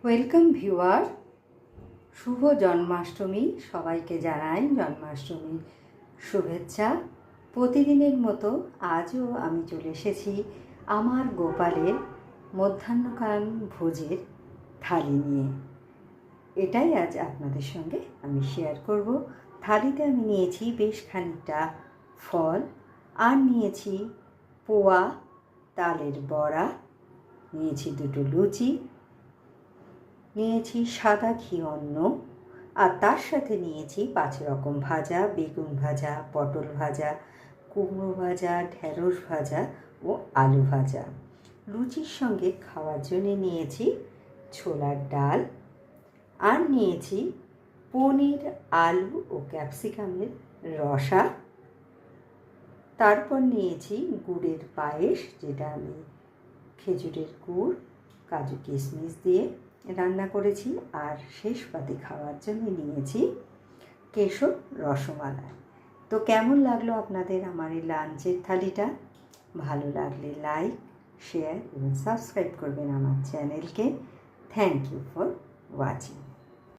Welcome viewer, শুভ জন্মাষ্টমী। সবাইকে জানাই জন্মাষ্টমীর শুভেচ্ছা। প্রতিদিনের মতো আজও আমি চলে এসেছি আমার গোপালের মধ্যাহ্নকাল ভোজের থালি নিয়ে। এটাই আজ আপনাদের সঙ্গে আমি শেয়ার করব। থালিতে আমি নিয়েছি বেশ খানিকটা ফল, আর নিয়েছি পোয়া তালের বড়া, নিয়েছি দুটো লুচি, নিয়েছি সাদা ঘি অন্ন, আর তার সাথে নিয়েছি 5 রকম ভাজা, বেগুন ভাজা, পটল ভাজা, কুমড়ো ভাজা, ঢেঁড়স ভাজা ও আলু ভাজা। লুচির সঙ্গে খাওয়ার জন্য নিয়েছি ছোলার ডাল, আর নিয়েছি পনির, আলু ও ক্যাপসিকামের রসা। তারপর নিয়েছি গুড়ের পায়েস, যেটা আমি খেজুরের গুড়, কাজু কিশমিশ দিয়ে রান্না করেছি। আর শেষ পাতে খাওয়ার জন্য নিয়েছি কেশর রসমালাই। তো কেমন লাগলো আপনাদের আমার এই লাঞ্চের থালিটা? ভালো লাগলে লাইক, শেয়ার এবং সাবস্ক্রাইব করবেন আমার চ্যানেলকে। Thank you for watching.